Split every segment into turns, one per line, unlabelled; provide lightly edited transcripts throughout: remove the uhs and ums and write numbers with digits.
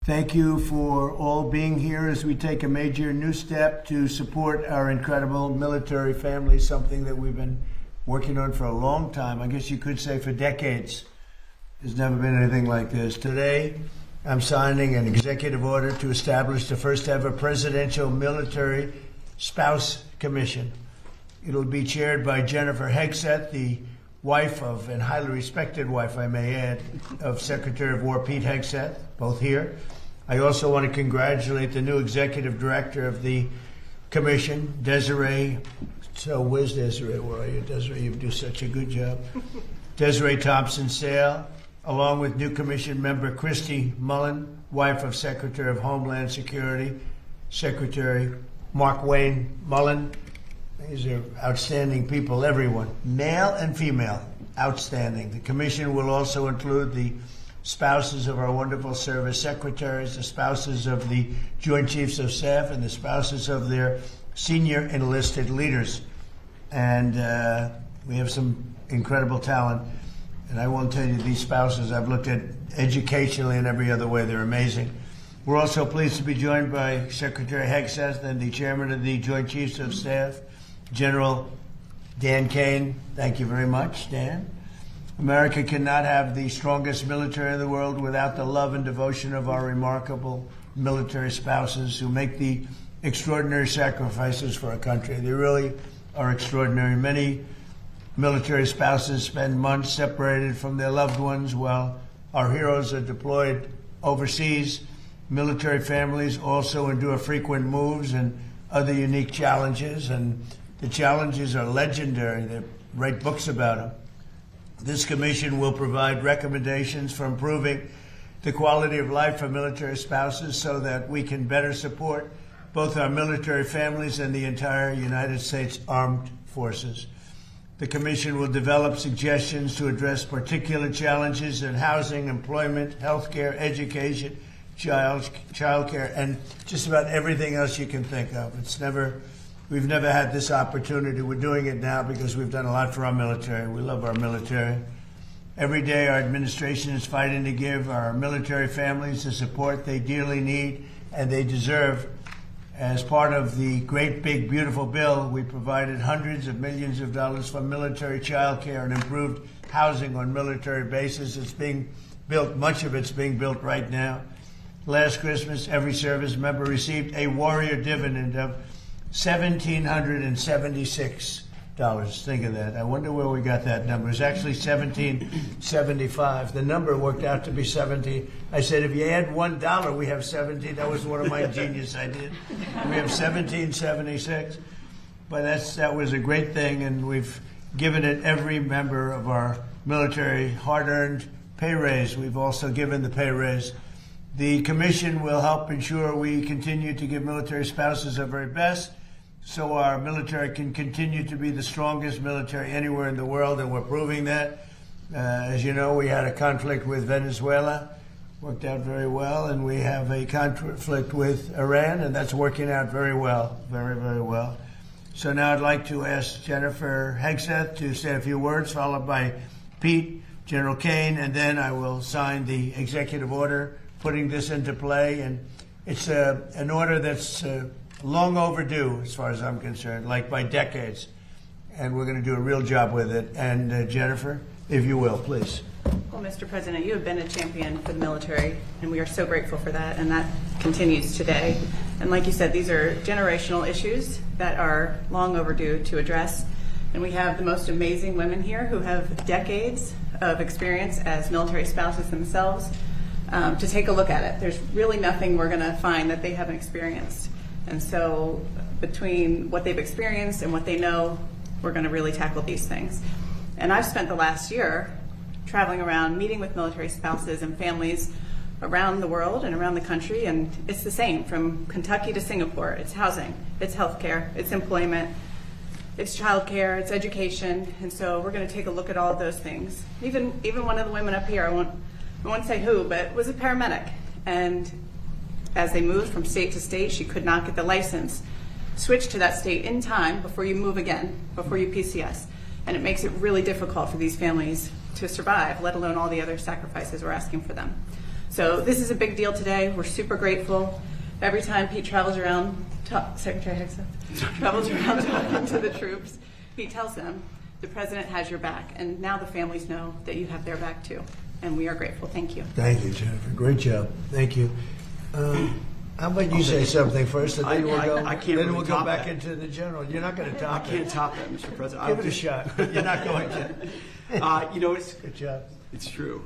Thank you for all being here as we take a major new step to support our incredible military family, something that we've been working on for a long time. I guess you could say for decades. There's never been anything like this. Today, I'm signing an executive order to establish the first ever Presidential Military Spouse Commission. It'll be chaired by Jennifer Hegseth, the wife of, and highly respected wife, I may add, of Secretary of War Pete Hegseth, both here. I also want to congratulate the new executive director of the commission, Desiree. So where's Desiree? Where are you, Desiree? You do such a good job. Desiree Thompson-Sale, along with new commission member Christy Mullen, wife of Secretary of Homeland Security, Secretary Mark Wayne Mullen. These are outstanding people, everyone, male and female, outstanding. The commission will also include the spouses of our wonderful service secretaries, the spouses of the Joint Chiefs of Staff, and the spouses of their senior enlisted leaders. And we have some incredible talent. And I won't tell you these spouses, I've looked at educationally and every other way, they're amazing. We're also pleased to be joined by Secretary Hegseth and the Chairman of the Joint Chiefs of Staff, General Dan Kane. Thank you very much, Dan. America cannot have the strongest military in the world without the love and devotion of our remarkable military spouses who make the extraordinary sacrifices for our country. They really are extraordinary. Many military spouses spend months separated from their loved ones while our heroes are deployed overseas. Military families also endure frequent moves and other unique challenges, and the challenges are legendary. They write books about them. This commission will provide recommendations for improving the quality of life for military spouses so that we can better support both our military families and the entire United States Armed Forces. The commission will develop suggestions to address particular challenges in housing, employment, healthcare, education, childcare, and just about everything else you can think of. We've never had this opportunity. We're doing it now because we've done a lot for our military. We love our military. Every day our administration is fighting to give our military families the support they dearly need and they deserve. As part of the great, big, beautiful bill, we provided hundreds of millions of dollars for military child care and improved housing on military bases. It's being built, much of it's being built right now. Last Christmas, every service member received a warrior dividend of $1,776. Think of that. I wonder where we got that number. It's actually $1,775. The number worked out to be 17. I said, if you add $1, we have 17. That was one of my genius ideas. We have 1776. But that was a great thing, and we've given it every member of our military hard-earned pay raise. We've also given the pay raise. The commission will help ensure we continue to give military spouses our very best, so our military can continue to be the strongest military anywhere in the world, and we're proving that. As you know, we had a conflict with Venezuela, worked out very well, and we have a conflict with Iran, and that's working out very well, very, very well. So now I'd like to ask Jennifer Hegseth to say a few words, followed by Pete, General Kane, and then I will sign the executive order putting this into play. And it's an order that's long overdue as far as I'm concerned, like by decades. And we're going to do a real job with it. And Jennifer, if you will, please.
Well, Mr. President, you have been a champion for the military, and we are so grateful for that, and that continues today. And like you said, these are generational issues that are long overdue to address. And we have the most amazing women here who have decades of experience as military spouses themselves to take a look at it. There's really nothing we're going to find that they haven't experienced. And so between what they've experienced and what they know, we're going to really tackle these things. And I've spent the last year traveling around meeting with military spouses and families around the world and around the country, and it's the same from Kentucky to Singapore. It's housing, it's healthcare, it's employment, it's childcare, it's education. And so we're going to take a look at all of those things. Even one of the women up here, I won't say who, but was a paramedic. And as they moved from state to state, she could not get the license. Switch to that state in time before you move again, before you PCS. And it makes it really difficult for these families to survive, let alone all the other sacrifices we're asking for them. So this is a big deal today. We're super grateful. Every time Pete travels around, Secretary Hegseth travels around talking to the troops, Pete tells them the president has your back, and now the families know that you have their back too. And we are grateful. Thank you.
Thank you, Jennifer. Great job. Thank you. How about you say something first, and then
I can't
then
really
we'll go
top
back
that.
into the general. You're not going to top
I can't top that, Mr. President.
Give it a shot. You're not going to. Good job.
It's true.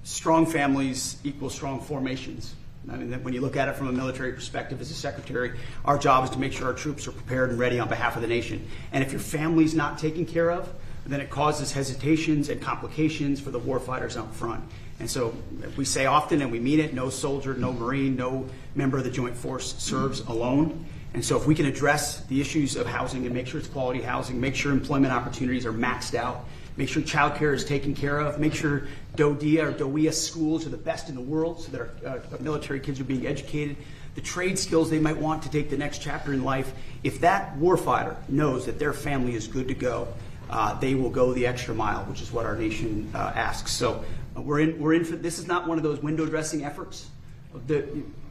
Strong families equal strong formations. I mean, when you look at it from a military perspective as a secretary, our job is to make sure our troops are prepared and ready on behalf of the nation. And if your family's not taken care of, then it causes hesitations and complications for the warfighters out front. And so we say often, and we mean it, no soldier, no Marine, no member of the Joint Force serves alone. And so if we can address the issues of housing and make sure it's quality housing, make sure employment opportunities are maxed out, make sure childcare is taken care of, make sure DODIA or DOEA schools are the best in the world so that our military kids are being educated, the trade skills they might want to take the next chapter in life. If that warfighter knows that their family is good to go, they will go the extra mile, which is what our nation asks. So we're in for this. Is not one of those window dressing efforts.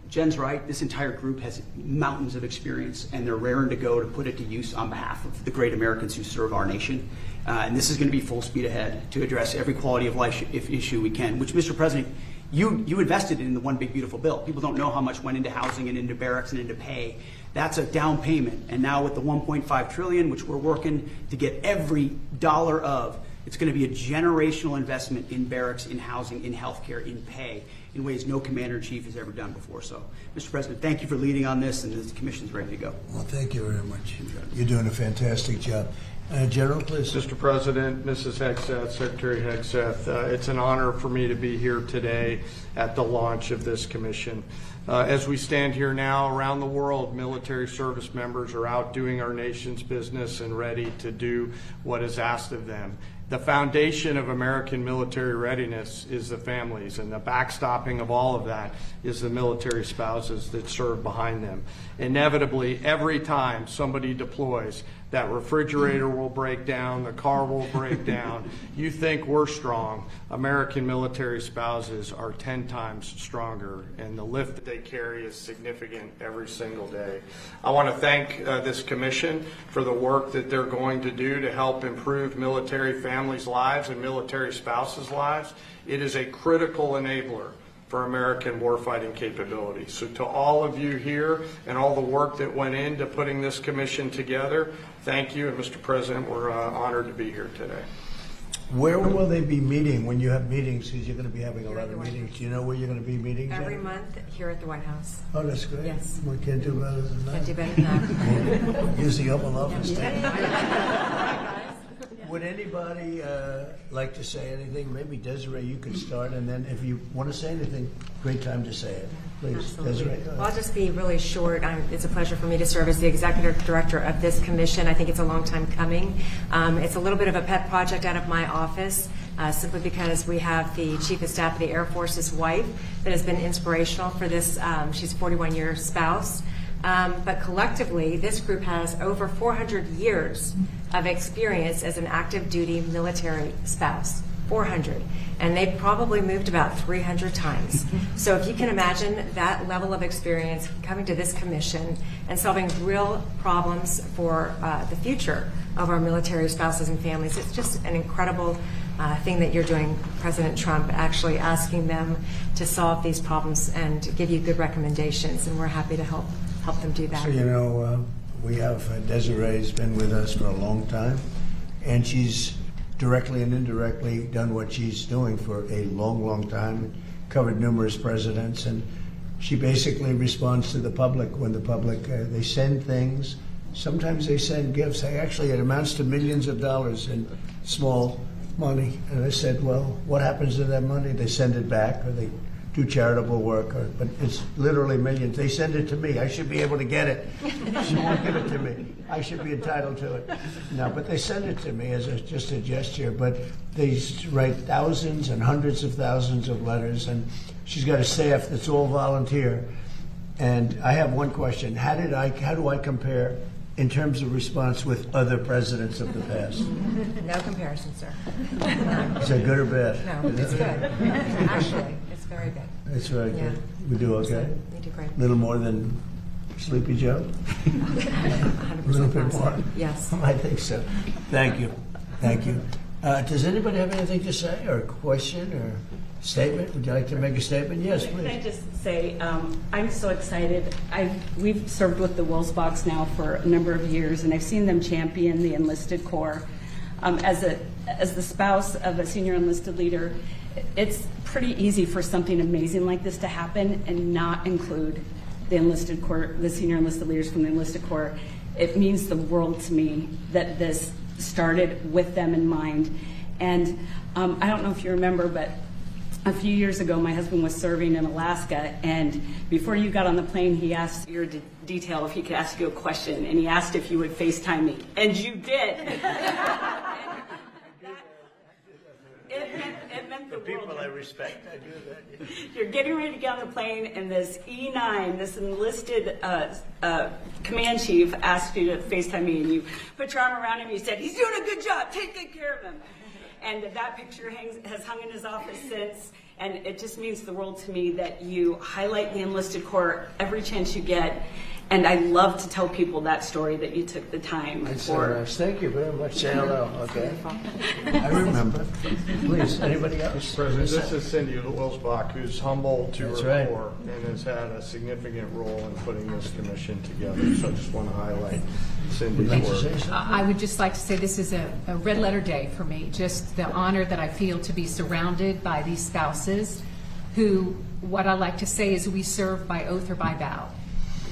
Jen's right. This entire group has mountains of experience, and they're raring to go to put it to use on behalf of the great Americans who serve our nation. And this is going to be full speed ahead to address every quality of life issue we can, which, Mr. President, you invested in the One Big Beautiful Bill. People don't know how much went into housing and into barracks and into pay. That's a down payment. And now with the $1.5 trillion, which we're working to get every dollar of, it's going to be a generational investment in barracks, in housing, in healthcare, in pay, in ways no commander-in-chief has ever done before. So, Mr. President, thank you for leading on this, and the commission's ready to go.
Well, thank you very much. You're doing a fantastic job. General, please.
Mr. President, Mrs. Hegseth, Secretary Hegseth, it's an honor for me to be here today at the launch of this commission. As we stand here now around the world, military service members are out doing our nation's business and ready to do what is asked of them. The foundation of American military readiness is the families, and the backstopping of all of that is the military spouses that serve behind them. Inevitably, every time somebody deploys, that refrigerator will break down, the car will break down. You think we're strong. American military spouses are 10 times stronger, and the lift that they carry is significant every single day. I want to thank this commission for the work that they're going to do to help improve military families' lives and military spouses' lives. It is a critical enabler for American warfighting capability. So to all of you here and all the work that went into putting this commission together, thank you. And Mr. President, we're honored to be here today.
Where will they be meeting when you have meetings? Because you're going to be having a lot of meetings. Do you know where you're going to be meeting?
Every month here at the White House.
Oh, that's great.
Yes.
We can't do better than that.
Can't do better than that.
Use the Oval Office.
Yeah.
Would anybody like to say anything? Maybe Desiree, you could start, and then if you want to say anything, great time to say it. Please,
Absolutely.
Desiree. Go ahead.
Well, I'll just be really short. It's a pleasure for me to serve as the executive director of this commission. I think it's a long time coming. It's a little bit of a pet project out of my office, simply because we have the Chief of Staff of the Air Force's wife that has been inspirational for this. She's a 41-year spouse. But collectively, this group has over 400 years of experience as an active duty military spouse. 400. And they've probably moved about 300 times. So if you can imagine that level of experience coming to this commission and solving real problems for the future of our military spouses and families, it's just an incredible thing that you're doing, President Trump, actually asking them to solve these problems and give you good recommendations, and we're happy to help them do that.
So, you know, we have Desiree's been with us for a long time, and she's directly and indirectly done what she's doing for a long, long time, covered numerous presidents, and she basically responds to the public when the public, they send things. Sometimes they send gifts. Actually, it amounts to millions of dollars in small money. And I said, well, what happens to that money? They send it back, or they do charitable work, but it's literally millions. They send it to me. I should be able to get it. She won't give it to me. I should be entitled to it. No, but they send it to me as just a gesture. But they write thousands and hundreds of thousands of letters, and she's got a staff that's all volunteer. And I have one question: how do I compare in terms of response with other presidents of the past?
No comparison, sir.
Is that good or bad?
No, it's good. Actually, it's very good.
It's very
Yeah.
good. We do okay?
We do great.
Little more than Sleepy Joe?
100%
A little bit
positive.
more?
Yes.
I think so. Thank you. Thank you. Does anybody have anything to say, or a question, or statement? Would you like to make a statement? Yes,
Can I
please.
just say, I'm so excited. We've served with the Wills-Box now for a number of years, and I've seen them champion the enlisted corps. As the spouse of a senior enlisted leader, it's pretty easy for something amazing like this to happen and not include the enlisted corps, the senior enlisted leaders from the enlisted corps. It means the world to me that this started with them in mind. And I don't know if you remember, but a few years ago, my husband was serving in Alaska, and before you got on the plane, he asked your detail if he could ask you a question, and he asked if you would FaceTime me, and you did. It meant the world.
I respect, I do that.
You're getting ready to get on the plane, and this E9, this enlisted command chief, asked you to FaceTime me, and you put your arm around him. You said, "He's doing a good job. Take good care of him." And that picture has hung in his office since, and it just means the world to me that you highlight the enlisted corps every chance you get. And I love to tell people that story, that you took the time
That's so
for.
nice. Thank you very much. Say hello, okay? I remember. Please, anybody else?
President, this is Cindy Wilsbach, who's humble to
That's
her
right.
core and has had a significant role in putting this commission together. So I just want to highlight
Would
Cindy's
you like to
work.
say something?
I would just like to say this is a red letter day for me. Just the honor that I feel to be surrounded by these spouses who, what I like to say is we serve by oath or by vow.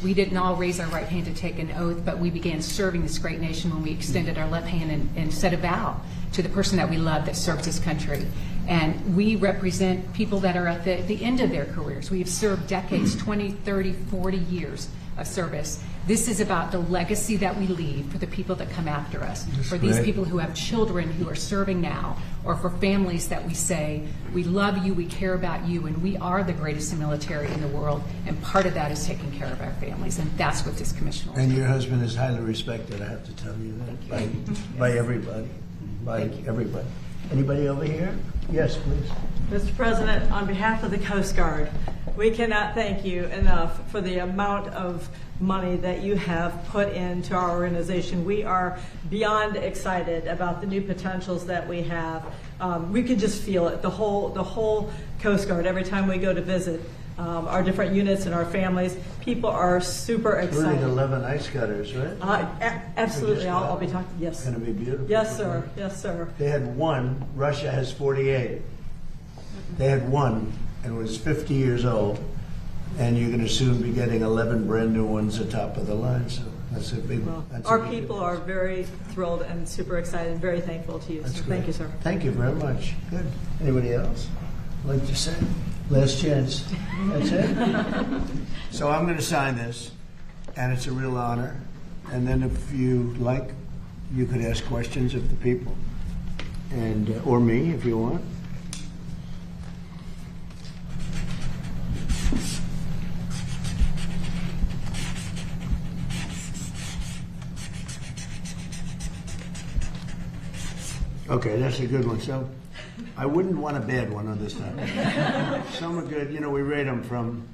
We didn't all raise our right hand to take an oath, but we began serving this great nation when we extended our left hand and said a vow to the person that we love that serves this country. And we represent people that are at the end of their careers. We have served decades, 20, 30, 40 years of service. This is about the legacy that we leave for the people that come after us,
That's
for these
great.
people who have children who are serving now, or for families that we say, we love you, we care about you, and we are the greatest military in the world, and part of that is taking care of our families, and that's what this commission will
And
do.
your husband is highly respected, I have to tell you that, by everybody, by everybody. Anybody over here? Yes, please.
Mr. President, on behalf of the Coast Guard, we cannot thank you enough for the amount of money that you have put into our organization. We are beyond excited about the new potentials that we have. We can just feel it, the whole Coast Guard. Every time we go to visit our different units and our families, people are super
Including
excited.
11 ice cutters, right?
Absolutely, I'll be talking,
It's
yes.
going to be beautiful.
Yes, sir, yes, sir.
They had one, Russia has 48. They had one, and it was 50 years old, and you're going to soon be getting 11 brand new ones atop of the line, so that's a big one.
Our people are very thrilled and super excited and very thankful to you. So thank you, sir.
Thank you very much. Good. Anybody else like to say? Last chance. That's it? So I'm going to sign this, and it's a real honor. And then if you like, you could ask questions of the people, and or me if you want. Okay, that's a good one. So I wouldn't want a bad one on this time. Some are good. You know, we rate them from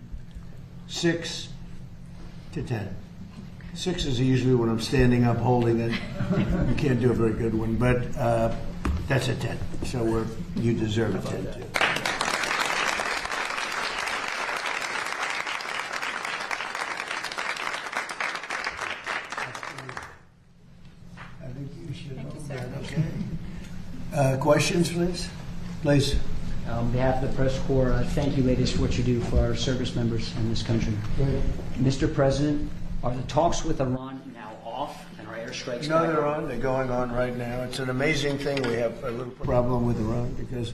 6 to 10. 6 is usually when I'm standing up holding it. You can't do a very good one, but that's a 10. So you deserve a 10 too. I think you should hold that, okay? Questions, please? Please.
On behalf of the press corps, thank you, ladies, for what you do for our service members in this country. Mr. President, are the talks with Iran now off and are airstrikes
No,
back
they're on. They're going on right now. It's an amazing thing. We have a little problem with Iran because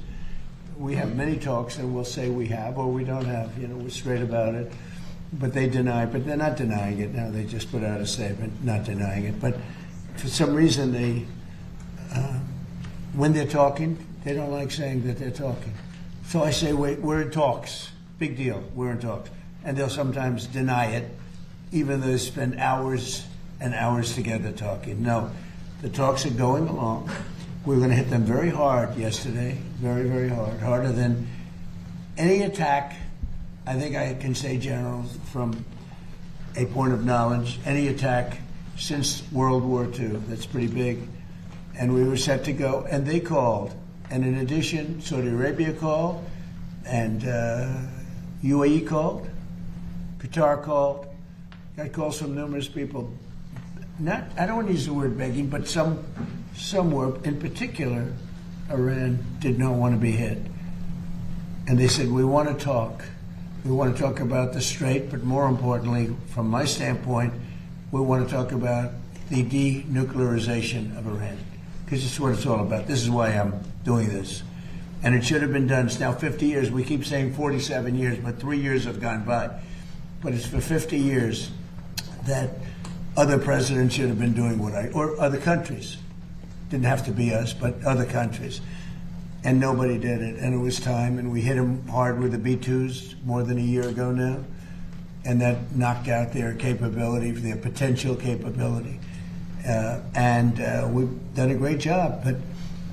we have many talks and we'll say we have or we don't have. You know, we're straight about it. But they deny, but they're not denying it now. They just put out a statement not denying it. But for some reason, they, when they're talking, they don't like saying that they're talking. So I say, wait, we're in talks. Big deal. We're in talks. And they'll sometimes deny it, even though they spend hours and hours together talking. No, the talks are going along. We're going to hit them very hard yesterday, very, very hard, harder than any attack, I think I can say, General, from a point of knowledge, any attack since World War II, that's pretty big, and we were set to go, and they called. And in addition, Saudi Arabia called, and UAE called, Qatar called, got calls from numerous people. Not, I don't want to use the word begging, but some were, in particular, Iran did not want to be hit. And they said, we want to talk. We want to talk about the Strait, but more importantly, from my standpoint, we want to talk about the denuclearization of Iran, because it's what it's all about. This is why I'm doing this. And it should have been done. It's now 50 years. We keep saying 47 years, but 3 years have gone by. But it's for 50 years that other presidents should have been doing or other countries. Didn't have to be us, but other countries. And nobody did it. And it was time, and we hit them hard with the B-2s more than a year ago now. And that knocked out their capability, their potential capability. We've done a great job. But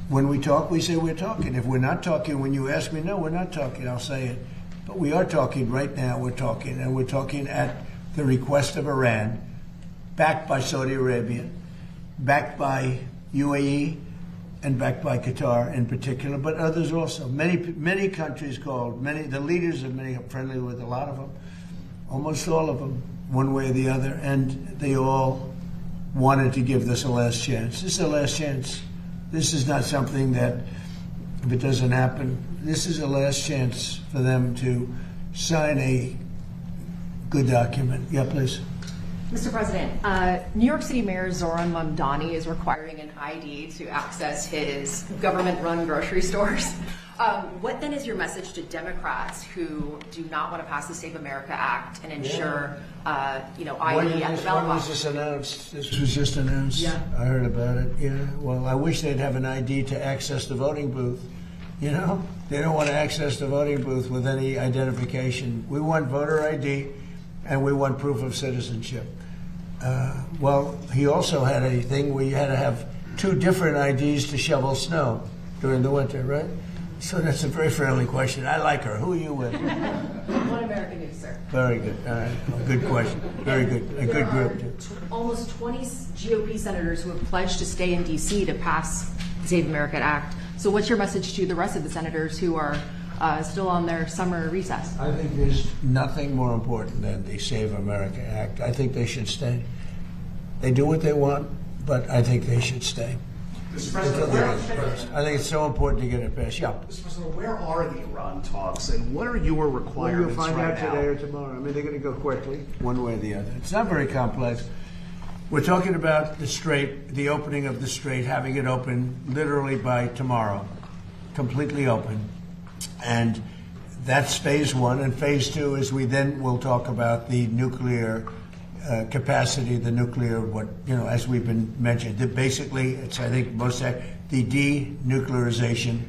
when we talk, we say we're talking. If we're not talking, when you ask me, no, we're not talking, I'll say it. But we are talking right now. We're talking. And we're talking at the request of Iran, backed by Saudi Arabia, backed by UAE, and backed by Qatar in particular, but others also. Many countries called. The leaders of many, I'm friendly with a lot of them, almost all of them, one way or the other, and they all wanted to give this a last chance. This is a last chance. This is not something that, if it doesn't happen, this is a last chance for them to sign a good document. Yeah, please.
Mr. President, New York City Mayor Zoran Mamdani is requiring an ID to access his government-run grocery stores. What then is your message to Democrats who do not want to pass the Save America Act and ensure, ID at the ballot box?
When was this announced? This was just announced.
Yeah.
I heard about it. Yeah. Well, I wish they'd have an ID to access the voting booth. You know, they don't want to access the voting booth with any identification. We want voter ID, and we want proof of citizenship. Well, he also had a thing where you had to have 2 different IDs to shovel snow during the winter, right? So that's a very friendly question. I like her. Who are you with?
One American News, sir.
Very good. All right. Good question. Very good. A good group.
Almost 20 GOP senators who have pledged to stay in D.C. to pass the Save America Act. So what's your message to the rest of the senators who are still on their summer recess?
I think there's nothing more important than the Save America Act. I think they should stay. They do what they want, but I think they should stay.
Mr. President,
I think it's so important to get it passed. Yeah.
Mr. President, where are the Iran talks, and what are your requirements
You'll find
right
out
now?
today or tomorrow. I mean, they're going to go quickly, one way or the other. It's not very complex. We're talking about the Strait, the opening of the Strait, having it open literally by tomorrow, completely open. And that's phase 1. And phase 2 is we then will talk about the nuclear capacity, the nuclear, as we've been mentioned. Basically, it's, I think, the denuclearization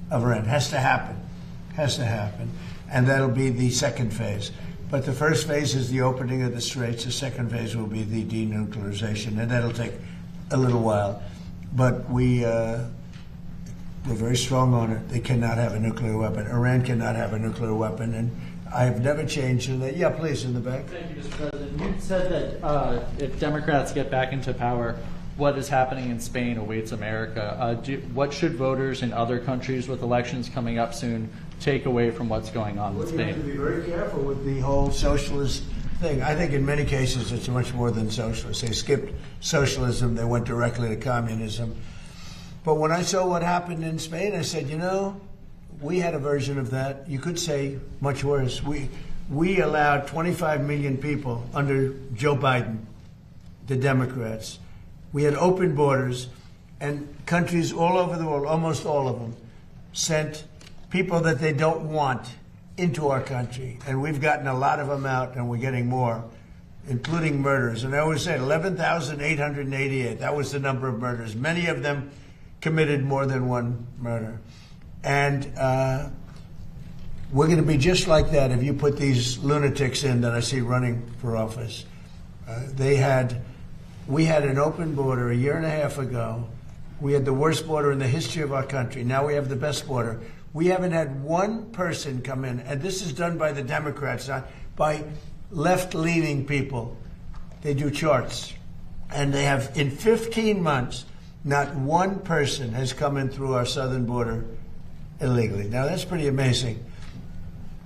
of Iran. Has to happen. And that'll be the second phase. But the first phase is the opening of the Straits. The second phase will be the denuclearization, and that'll take a little while. But we're very strong on it. They cannot have a nuclear weapon. Iran cannot have a nuclear weapon, and I have never changed in that. Yeah, please, in the back.
Thank you, Mr. President. You said that if Democrats get back into power, what is happening in Spain awaits America. What should voters in other countries with elections coming up soon take away from what's going on in
You have to
Spain?
be very careful with the whole socialist thing. I think in many cases it's much more than socialist. They skipped socialism. They went directly to communism. But when I saw what happened in Spain, I said, we had a version of that. You could say much worse. We allowed 25 million people under Joe Biden, the Democrats. We had open borders, and countries all over the world, almost all of them, sent people that they don't want into our country. And we've gotten a lot of them out, and we're getting more, including murders. And I always said 11,888. That was the number of murders. Many of them committed more than one murder. And we're going to be just like that if you put these lunatics in that I see running for office. We had an open border a year and a half ago. We had the worst border in the history of our country. Now we have the best border. We haven't had one person come in, and this is done by the Democrats, not by left-leaning people. They do charts, and they have, in 15 months, not one person has come in through our southern border illegally. Now, that's pretty amazing.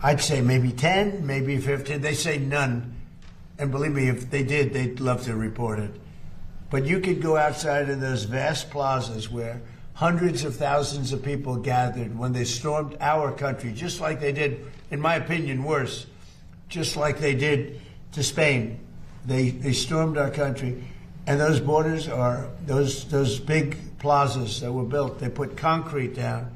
I'd say maybe 10, maybe 15. They say none. And believe me, if they did, they'd love to report it. But you could go outside of those vast plazas where hundreds of thousands of people gathered when they stormed our country, just like they did, in my opinion, worse, just like they did to Spain. They stormed our country. And those borders are, those big plazas that were built, they put concrete down.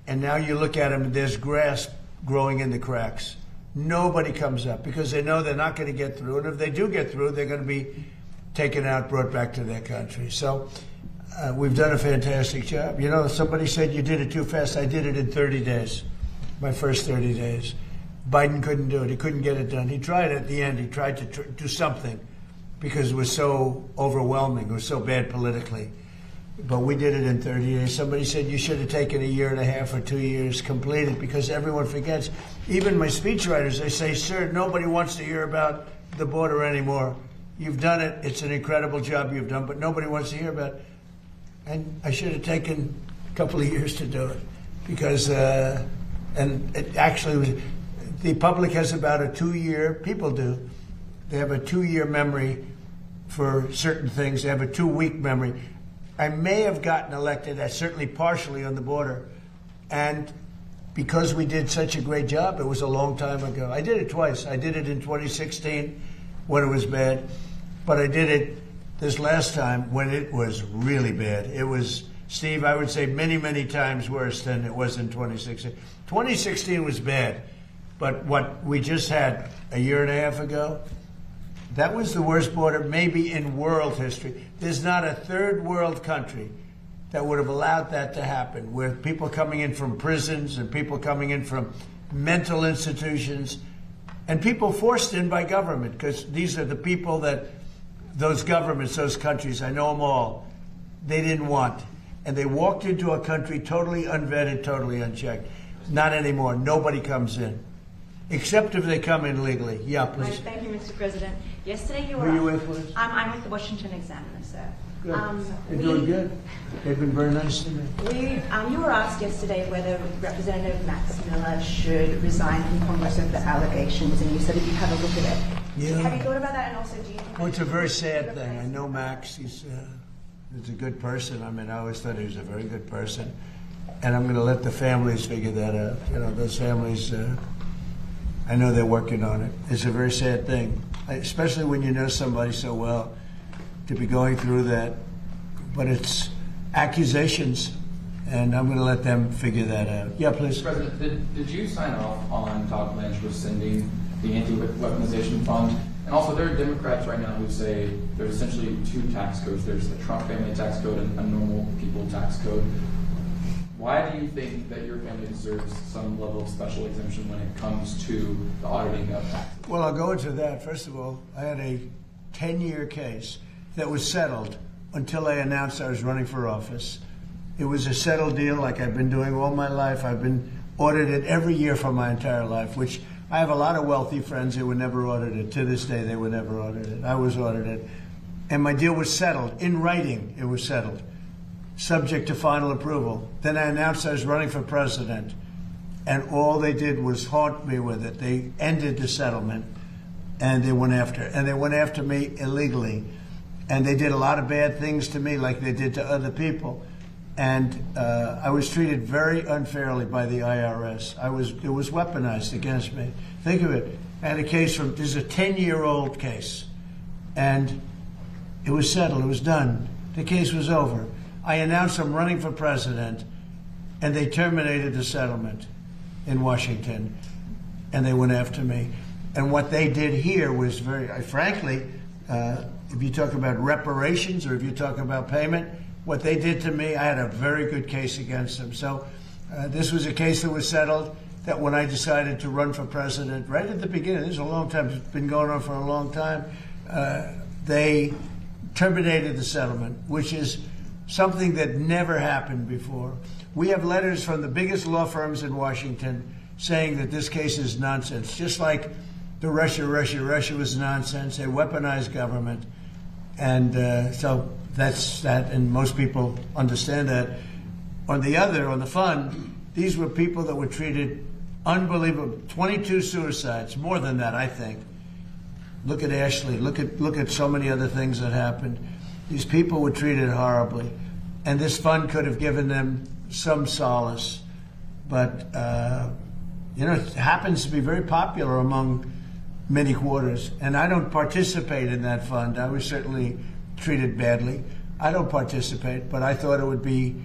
And now you look at them, and there's grass growing in the cracks. Nobody comes up because they know they're not going to get through. And if they do get through, they're going to be taken out, brought back to their country. So we've done a fantastic job. You know, somebody said you did it too fast. I did it in 30 days, my first 30 days. Biden couldn't do it. He couldn't get it done. He tried at the end. He tried to do something because it was so overwhelming. It was so bad politically. But we did it in 30 days. Somebody said you should have taken 1.5 years or 2 years completed because everyone forgets. Even my speechwriters, they say, sir, nobody wants to hear about the border anymore. You've done it. It's an incredible job you've done, but nobody wants to hear about it. And I should have taken a couple of years to do it because, and it actually was, the public has about a 2-year, people do, they have a 2-year memory for certain things. They have a 2-week memory. I may have gotten elected, certainly partially on the border, and because we did such a great job, it was a long time ago. I did it twice. I did it in 2016 when it was bad, but I did it this last time when it was really bad. It was, Steve, I would say many, many times worse than it was in 2016. 2016 was bad, but what we just had 1.5 years ago, that was the worst border maybe in world history. There's not a third world country that would have allowed that to happen, where people coming in from prisons and people coming in from mental institutions and people forced in by government, because these are the people that those governments, those countries, I know them all, they didn't want. And they walked into a country totally unvetted, totally unchecked. Not anymore. Nobody comes in. Except if they come in legally. Yeah, please.
Thank you, Mr. President. Yesterday you were...
Who are you with, please?
I'm with the Washington Examiner, sir.
Good. They're doing good. They've been very nice to me.
You were asked yesterday whether Representative Max Miller should resign from Congress over the allegations, and you said if you have a look at it.
Yeah.
Have you thought about that? And also, do you think...
Well, it's a very sad thing. I know Max. He's a good person. I mean, I always thought he was a very good person. And I'm going to let the families figure that out. You know, those families... I know they're working on it. It's a very sad thing, especially when you know somebody so well, to be going through that. But it's accusations, and I'm going to let them figure that out. Yeah, please.
President, did you sign off on Todd Blanche rescinding the anti-weaponization fund? And also, there are Democrats right now who say there's essentially 2 tax codes. There's a Trump family tax code and a normal people tax code. Why do you think that your family deserves some level of special exemption when it comes to the auditing of taxes?
Well, I'll go into that. First of all, I had a 10-year case that was settled until I announced I was running for office. It was a settled deal like I've been doing all my life. I've been audited every year for my entire life, which I have a lot of wealthy friends who were never audited. To this day, they were never audited. I was audited. And my deal was settled. In writing, it was settled, subject to final approval. Then I announced I was running for president, and all they did was haunt me with it. They ended the settlement, and they went after me illegally. And they did a lot of bad things to me like they did to other people. And I was treated very unfairly by the IRS. It was weaponized against me. Think of it. I had a case this is a 10-year-old case, and it was settled. It was done. The case was over. I announced I'm running for president, and they terminated the settlement in Washington, and they went after me. And what they did here was very, frankly, if you talk about reparations or if you talk about payment, what they did to me, I had a very good case against them. So this was a case that was settled, that when I decided to run for president, right at the beginning, this is a long time, it's been going on for a long time, they terminated the settlement, which is something that never happened before. We have letters from the biggest law firms in Washington saying that this case is nonsense, just like the Russia was nonsense. They weaponized government. And so that's that, and most people understand that. On the fund, these were people that were treated unbelievable. 22 suicides, more than that, I think. Look at Ashley. Look at so many other things that happened. These people were treated horribly, and this fund could have given them some solace. But it happens to be very popular among many quarters, and I don't participate in that fund. I was certainly treated badly. I don't participate, but I thought it would be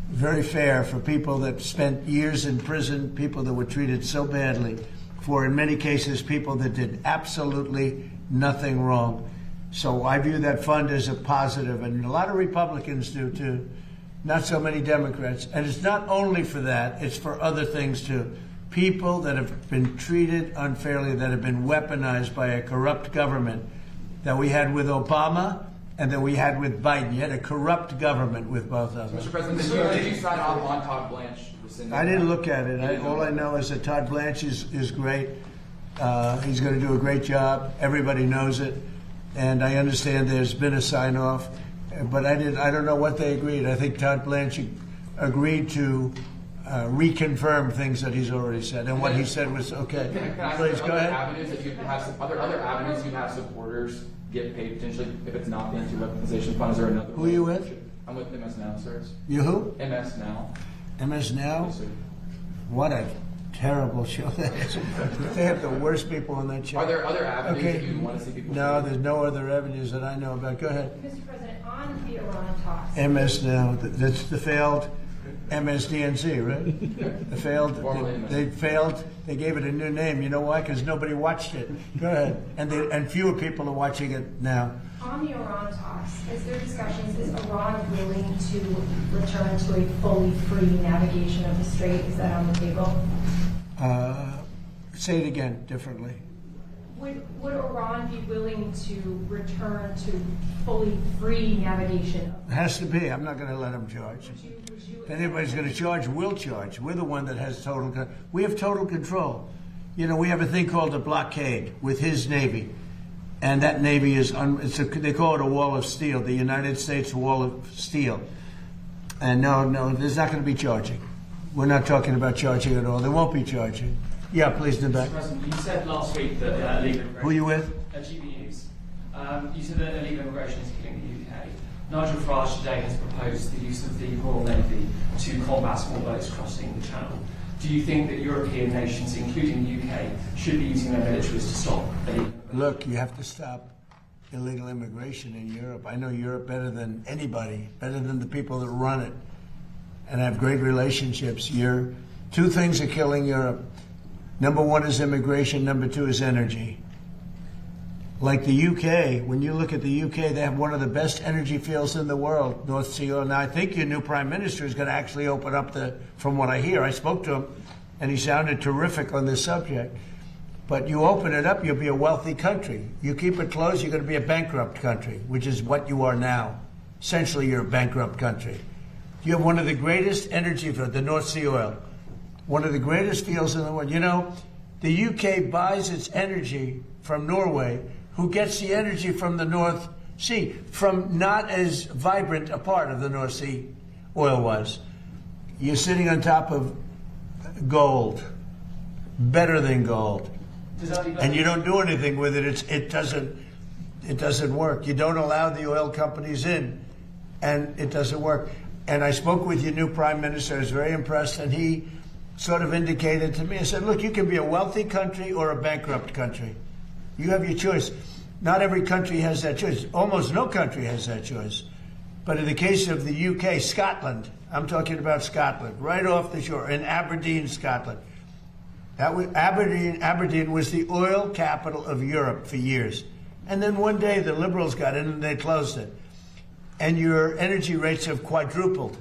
very fair for people that spent years in prison, people that were treated so badly, for in many cases people that did absolutely nothing wrong. So I view that fund as a positive, and a lot of Republicans do too, not so many Democrats. And it's not only for that, it's for other things too. People that have been treated unfairly, that have been weaponized by a corrupt government that we had with Obama and that we had with Biden. You had a corrupt government with both of them.
Mr. President, did you sign off on Todd Blanche rescinding?
I didn't look at it. All I know is that Todd Blanche is great. He's going to do a great job. Everybody knows it. And I understand there's been a sign-off. But I don't know what they agreed. I think Todd Blanche agreed to reconfirm things that he's already said. And what he said was okay.
Can I
Please, go ahead.
Are there other avenues you have supporters get paid potentially if it's not the anti-weaponization fund? Is there another?
Who are you with?
I'm with MS Now, sir.
You who?
MS Now.
MS Now?
Yes, sir.
What a terrible show that is. They have the worst people on that show.
Are there other avenues that you want to see people?
No, there's no other avenues that I know about. Go ahead.
Mr. President, on the Iran talks.
MS Now. That's the failed MSDNC, right? The failed. They failed. They gave it a new name. You know why? Because nobody watched it. Go ahead. And fewer people are watching it now.
On the Iran talks, is there discussions, is Iran willing to return to a fully free navigation of the strait? Is that on the table?
Say it again, differently.
Would Iran be willing to return to fully free navigation?
It has to be. I'm not going to let them charge. If anybody's going to charge, we'll charge. We're the one that has total control. We have total control. You know, we have a thing called a blockade with his Navy. And that Navy is, they call it a wall of steel, the United States wall of steel. And no, there's not going to be charging. We're not talking about charging at all. There won't be charging. Yeah, please, in the back.
Mr. President, you said last week that illegal immigration...
Who are you with?
GBUs. You said that illegal immigration is killing the UK. Nigel Farage today has proposed the use of the Royal Navy to combat small boats crossing the Channel. Do you think that European nations, including the UK, should be using their militaries to stop illegal?
Look, you have to stop illegal immigration in Europe. I know Europe better than anybody, better than the people that run it. And I have great relationships. Two things are killing Europe. Number one is immigration. Number two is energy. Like the UK, when you look at the UK, they have one of the best energy fields in the world, North Sea oil. Now, I think your new prime minister is going to actually open up from what I hear. I spoke to him, and he sounded terrific on this subject. But you open it up, you'll be a wealthy country. You keep it closed, you're going to be a bankrupt country, which is what you are now. Essentially, you're a bankrupt country. You have one of the greatest energy fields, the North Sea oil, one of the greatest fields in the world. You know, the UK buys its energy from Norway, who gets the energy from the North Sea, from not as vibrant a part of the North Sea oil was. You're sitting on top of gold, better than gold, and you don't do anything with it. It doesn't work. You don't allow the oil companies in, and it doesn't work. And I spoke with your new prime minister. I was very impressed, and he sort of indicated to me, I said, look, you can be a wealthy country or a bankrupt country. You have your choice. Not every country has that choice. Almost no country has that choice. But in the case of the UK, Scotland, I'm talking about Scotland, right off the shore, in Aberdeen, Scotland. Aberdeen was the oil capital of Europe for years. And then one day the Liberals got in and they closed it. And your energy rates have quadrupled.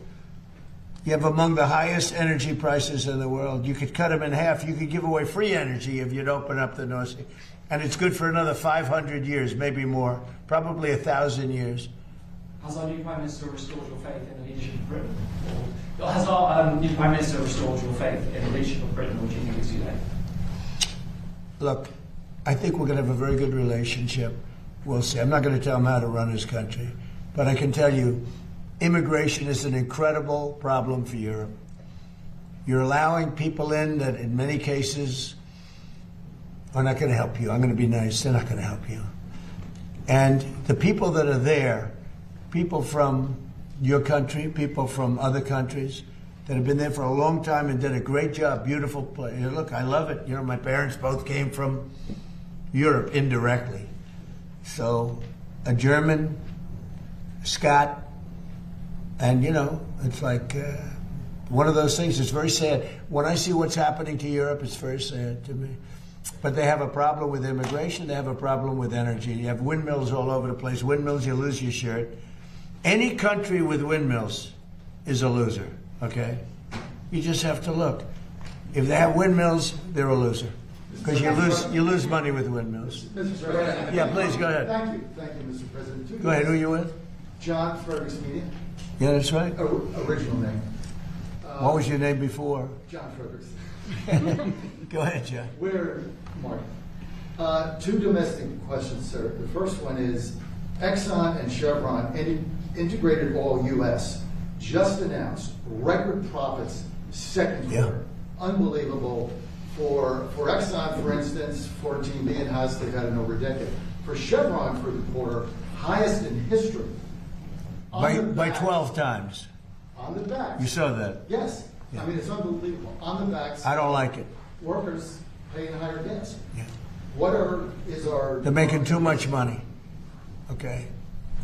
You have among the highest energy prices in the world. You could cut them in half. You could give away free energy if you'd open up the North Sea. And it's good for another 500 years, maybe more, probably 1,000 years.
Has our new Prime Minister restored your faith in the leadership of Britain? Or has our new Prime Minister restored your faith in the leadership of Britain, or do you think it's too late?
Look, I think we're going to have a very good relationship. We'll see. I'm not going to tell him how to run his country, but I can tell you, immigration is an incredible problem for Europe. You're allowing people in that in many cases are not going to help you. I'm going to be nice. They're not going to help you. And the people that are there, people from your country, people from other countries that have been there for a long time and did a great job, beautiful place. You know, look, I love it. You know, my parents both came from Europe indirectly. So a German, a Scot, and, you know, it's like one of those things. It's very sad. When I see what's happening to Europe, it's very sad to me. But they have a problem with immigration. They have a problem with energy. You have windmills all over the place. Windmills, you lose your shirt. Any country with windmills is a loser, okay? You just have to look. If they have windmills, they're a loser. Because you lose money with windmills.
Mr. President.
Yeah, please, go ahead.
Thank you, Mr. President.
Go ahead, who are you with?
John Ferguson.
Yeah, that's right.
Original name.
What was your name before?
John Ferguson.
Go ahead, John.
Mark. Two domestic questions, sir. The first one is Exxon and Chevron, integrated all U.S., just announced record profits second quarter. Unbelievable. For Exxon, for instance, 14 billion highest they've had in over a decade. For Chevron for the quarter, highest in history.
By 12 times.
On the backs.
You saw that?
Yes.
Yeah.
I mean, it's unbelievable. On the backs.
I don't like it.
Workers paying higher gas.
Yeah.
They're
making too much money. Okay.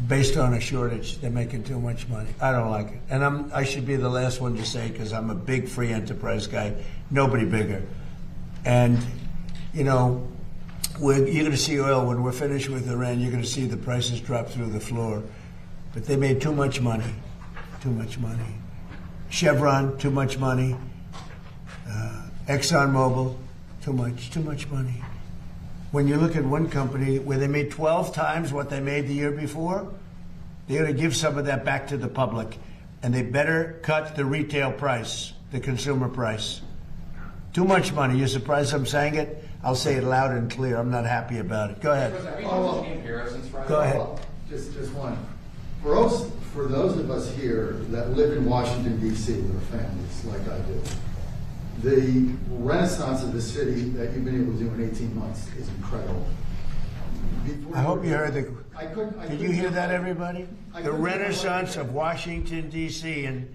Based on a shortage, they're making too much money. I don't like it. And I should be the last one to say, because I'm a big free enterprise guy. Nobody bigger. And, you know, you're going to see oil, when we're finished with Iran, you're going to see the prices drop through the floor. But they made too much money. Too much money. Chevron, too much money. ExxonMobil, too much money. When you look at one company where they made 12 times what they made the year before, they're going to give some of that back to the public. And they better cut the retail price, the consumer price. Too much money. You're surprised I'm saying it? I'll say it loud and clear. I'm not happy about it. Go ahead. Go ahead.
Just one. For those of us here that live in Washington, D.C. with our families, like I do, the renaissance of the city that you've been able to do in 18 months is incredible.
I hope you heard did you hear that, everybody? The renaissance of Washington, D.C. in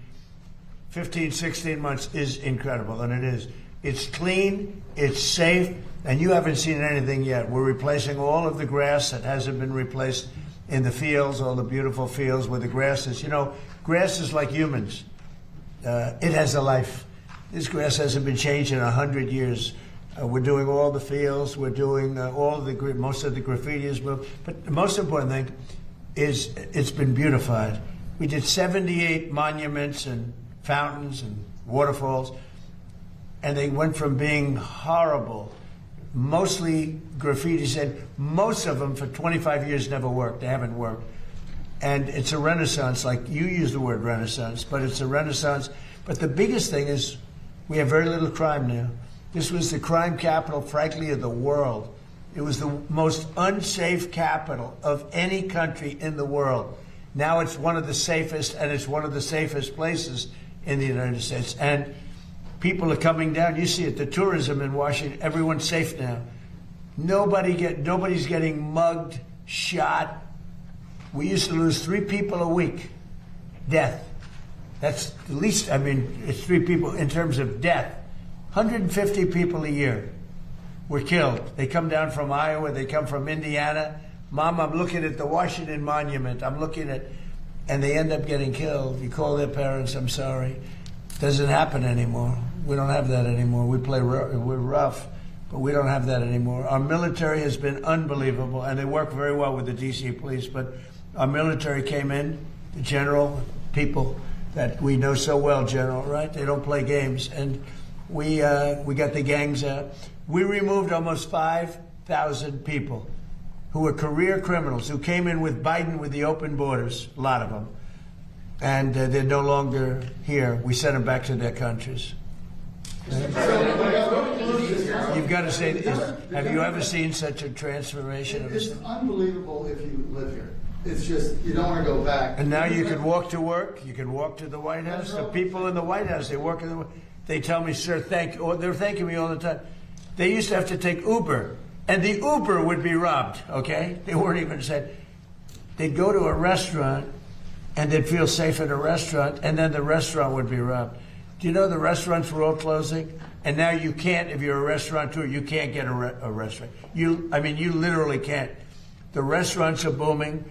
15, 16 months is incredible, and it is. It's clean, it's safe, and you haven't seen anything yet. We're replacing all of the grass that hasn't been replaced in the fields, all the beautiful fields where the grass is. You know, grass is like humans. It has a life. This grass hasn't been changed in 100 years. We're doing all the fields. We're doing most of the graffiti is moved. But the most important thing is it's been beautified. We did 78 monuments and fountains and waterfalls, and they went from being horrible, mostly graffiti said, most of them for 25 years never worked. They haven't worked. And it's a renaissance, like you use the word renaissance, but it's a renaissance. But the biggest thing is we have very little crime now. This was the crime capital, frankly, of the world. It was the most unsafe capital of any country in the world. Now it's one of the safest, and it's one of the safest places in the United States. And people are coming down. You see it, the tourism in Washington, everyone's safe now. Nobody's getting mugged, shot. We used to lose 3 people a week. Death. That's the least, I mean, it's 3 people in terms of death. 150 people a year were killed. They come down from Iowa, they come from Indiana. Mom, I'm looking at the Washington Monument. I'm looking at, and they end up getting killed. You call their parents, I'm sorry. Doesn't happen anymore. We don't have that anymore. We're rough, but we don't have that anymore. Our military has been unbelievable, and they work very well with the D.C. police, but our military came in, the general, people that we know so well, General, right? They don't play games, and we got the gangs out. We removed almost 5,000 people who are career criminals who came in with Biden with the open borders, a lot of them, and they're no longer here. We sent them back to their countries. You've got to say, have you ever seen such a transformation?
It's unbelievable if you live here. It's just, you don't want to go back.
And now you can walk to work. You can walk to the White House. The people in the White House, they work in the. They tell me, "Sir, thank you." Or they're thanking me all the time. They used to have to take Uber, and the Uber would be robbed. Okay, they weren't even said. They'd go to a restaurant, and they'd feel safe at a restaurant, and then the restaurant would be robbed. Do you know the restaurants were all closing? And now you can't, if you're a restaurateur, you can't get a restaurant. You literally can't. The restaurants are booming.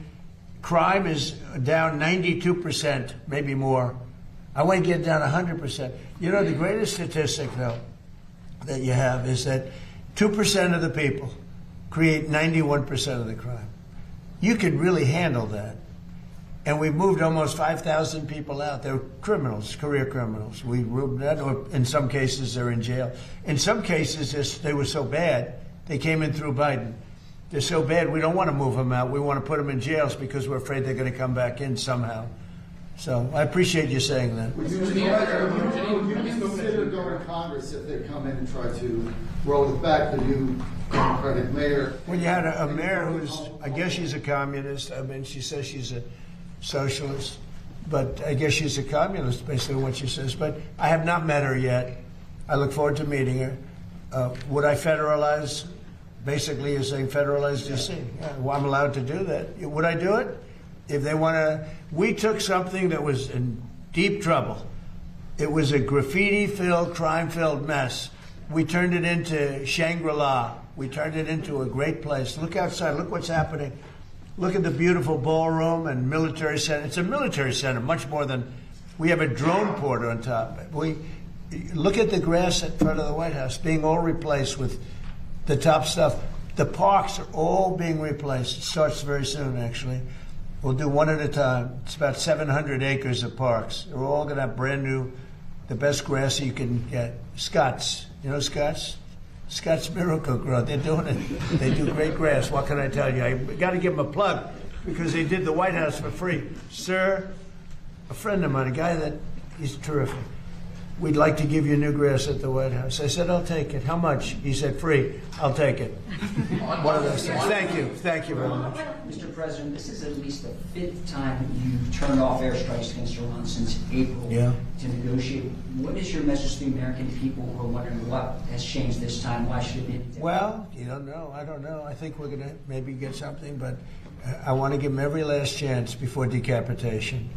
Crime is down 92%, maybe more. I want to get down 100%. You know, the greatest statistic, though, that you have is that 2% of the people create 91% of the crime. You can really handle that. And we've moved almost 5,000 people out. They're criminals, career criminals. We moved that, or in some cases, they're in jail. In some cases, they were so bad, they came in through Biden. They're so bad, we don't want to move them out. We want to put them in jails because we're afraid they're going to come back in somehow. So I appreciate you saying that.
Would you consider going to Congress if they come in and try to roll it back, the new Democratic mayor?
When you had a mayor who's, I guess she's a communist. I mean, she says she's a socialist, but I guess she's a communist, basically what she says. But I have not met her yet. I look forward to meeting her. Would I federalize? Basically, you're saying federalize D.C. Yeah, well, I'm allowed to do that. Would I do it? If they want to, we took something that was in deep trouble. It was a graffiti-filled, crime-filled mess. We turned it into Shangri-La. We turned it into a great place. Look outside. Look what's happening. Look at the beautiful ballroom and military center. It's a military center, much more than, we have a drone port on top. Look at the grass in front of the White House being all replaced with the top stuff. The parks are all being replaced. It starts very soon, actually. We'll do one at a time. It's about 700 acres of parks. They're all going to have brand new, the best grass you can get. Scots. You know Scots? Scots Miracle-Gro. They're doing it. They do great grass. What can I tell you? I got to give them a plug because they did the White House for free. Sir, a friend of mine, a guy that, he's terrific. We'd like to give you new grass at the White House. I said, I'll take it. How much? He said, free. I'll take it. One of those things. Thank you. Thank you very much.
Mr. President, this is at least the 5th time you've turned off airstrikes against Iran since April to negotiate. What is your message to the American people who are wondering what has changed this time? Why should it be different?
Well, you don't know. I don't know. I think we're going to maybe get something, but I want to give them every last chance before decapitation.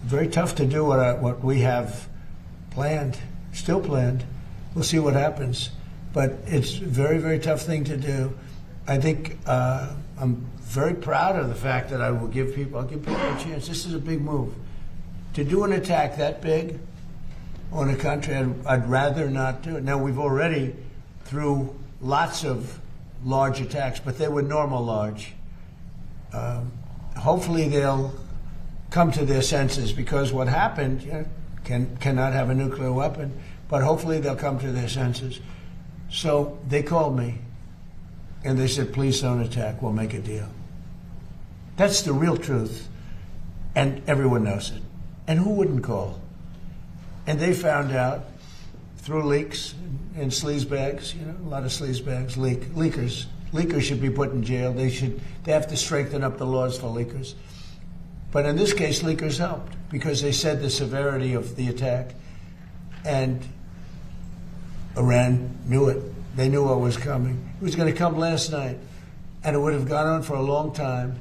Very tough to do what we have planned, still planned. We'll see what happens. But it's a very, very tough thing to do. I think I'm very proud of the fact that I'll give people a chance. This is a big move. To do an attack that big on a country, I'd rather not do it. Now, we've already, through lots of large attacks, but they were normal large. Hopefully they'll come to their senses, because what happened, cannot have a nuclear weapon, but hopefully they'll come to their senses. So they called me, and they said, please don't attack, we'll make a deal. That's the real truth, and everyone knows it. And who wouldn't call? And they found out through leaks and sleazebags, a lot of sleazebags, leakers. Leakers should be put in jail. They have to strengthen up the laws for leakers. But in this case, leakers helped because they said the severity of the attack, and Iran knew it. They knew what was coming. It was going to come last night, and it would have gone on for a long time,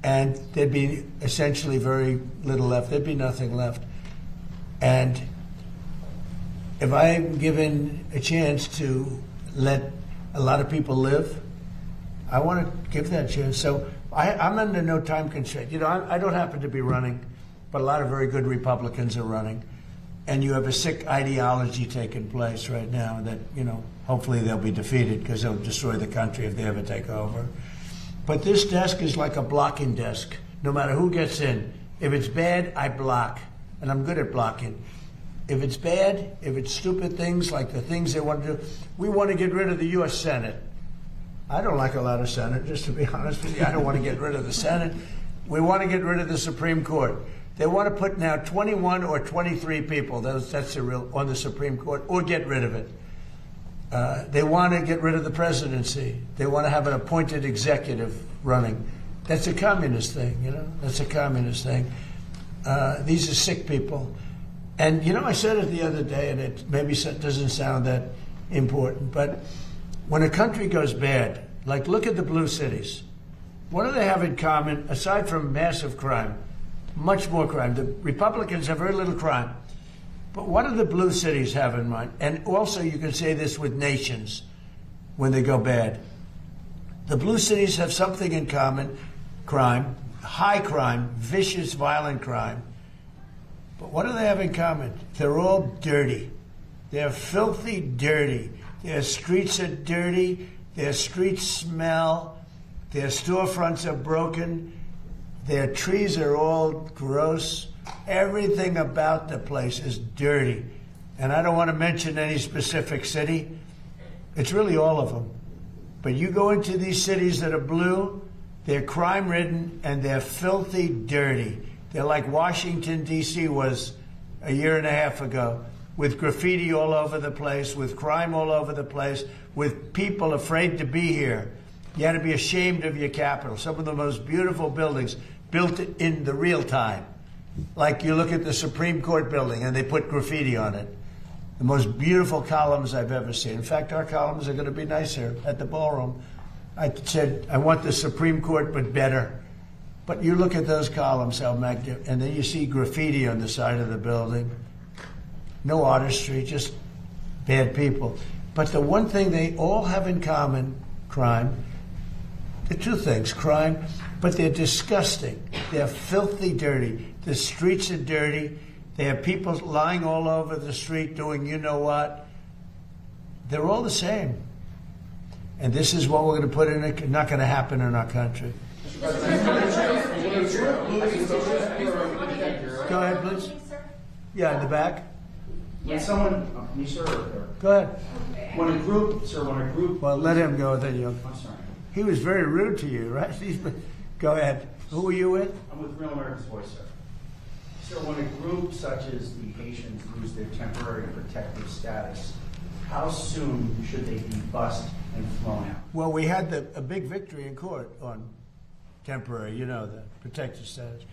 and there'd be essentially very little left. There'd be nothing left. And if I'm given a chance to let a lot of people live, I want to give that chance. So I'm under no time constraint. I don't happen to be running, but a lot of very good Republicans are running. And you have a sick ideology taking place right now that, hopefully they'll be defeated because they'll destroy the country if they ever take over. But this desk is like a blocking desk. No matter who gets in. If it's bad, I block. And I'm good at blocking. If it's bad, if it's stupid things like the things they want to do, we want to get rid of the U.S. Senate. I don't like a lot of Senate, just to be honest with you. I don't want to get rid of the Senate. We want to get rid of the Supreme Court. They want to put now 21 or 23 people, that's the real, on the Supreme Court, or get rid of it. They want to get rid of the presidency. They want to have an appointed executive running. That's a communist thing, you know? That's a communist thing. These are sick people. And, you know, I said it the other day, and it maybe doesn't sound that important, but when a country goes bad, like look at the blue cities, what do they have in common, aside from massive crime? Much more crime. The Republicans have very little crime. But what do the blue cities have in mind? And also you can say this with nations when they go bad. The blue cities have something in common: crime, high crime, vicious, violent crime. But what do they have in common? They're all dirty. They're filthy dirty. Their streets are dirty. Their streets smell. Their storefronts are broken. Their trees are all gross. Everything about the place is dirty. And I don't want to mention any specific city. It's really all of them. But you go into these cities that are blue, they're crime-ridden and they're filthy dirty. They're like Washington, D.C. was a year and a half ago, with graffiti all over the place, with crime all over the place, with people afraid to be here. You had to be ashamed of your capital. Some of the most beautiful buildings built in the real time. Like you look at the Supreme Court building and they put graffiti on it. The most beautiful columns I've ever seen. In fact, our columns are going to be nicer at the ballroom. I said, I want the Supreme Court, but better. But you look at those columns, how magnificent, and then you see graffiti on the side of the building. No artistry, just bad people. But the one thing they all have in common, crime, the two things, crime, but they're disgusting. They're filthy dirty. The streets are dirty. They have people lying all over the street doing you know what. They're all the same. And this is what we're going to put in it. Not going to happen in our country. Go ahead, please. Yeah, in the back.
When someone, you sir,
Go ahead.
when a group,
Well, let him go, then you.
I'm sorry.
He was very rude to you, right? Go ahead. Who are you with?
I'm with Real America's Voice, sir. So when a group such as the Haitians lose their temporary protective status, how soon should they be bussed and flown out?
Well, we had a big victory in court on temporary, you know, the protected status.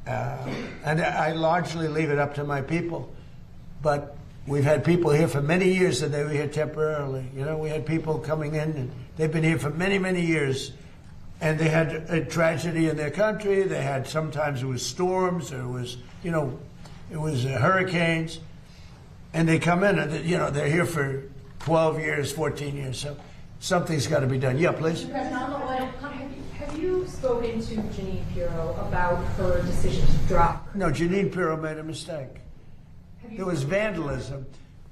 And I largely leave it up to my people. But we've had people here for many years and they were here temporarily. You know, we had people coming in and they've been here for many, many years. And they had a tragedy in their country. They had, sometimes it was storms, or it was, you know, it was hurricanes. And they come in and, you know, they're here for 12 years, 14 years. So something's got to be done. Yeah, please.
Have you spoken to Jeanine Pirro about her decision to drop?
No, Jeanine Pirro made a mistake. There was vandalism.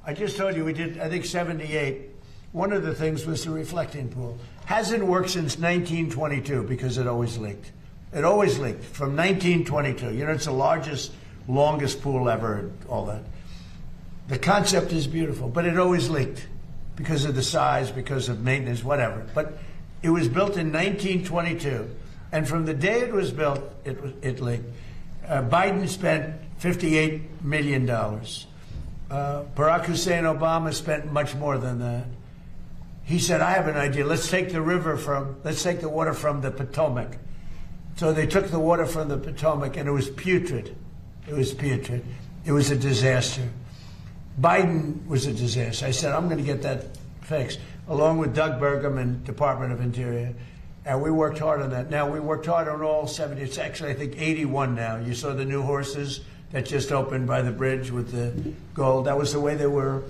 I just told you we did, I think, 78. One of the things was the reflecting pool. Hasn't worked since 1922 because it always leaked. It always leaked from 1922. You know, it's the largest, longest pool ever and all that. The concept is beautiful, but it always leaked because of the size, because of maintenance, whatever. But it was built in 1922, and from the day it was built, it leaked. Biden spent $58 million. Barack Hussein Obama spent much more than that. He said, I have an idea. Let's take the water from the Potomac. So they took the water from the Potomac, and it was putrid. It was putrid. It was a disaster. Biden was a disaster. I said, I'm going to get that fixed, along with Doug Burgum and Department of Interior. And we worked hard on that. Now, we worked hard on all 70. It's actually, I think, 81 now. You saw the new horses that just opened by the bridge with the gold. That was the way they were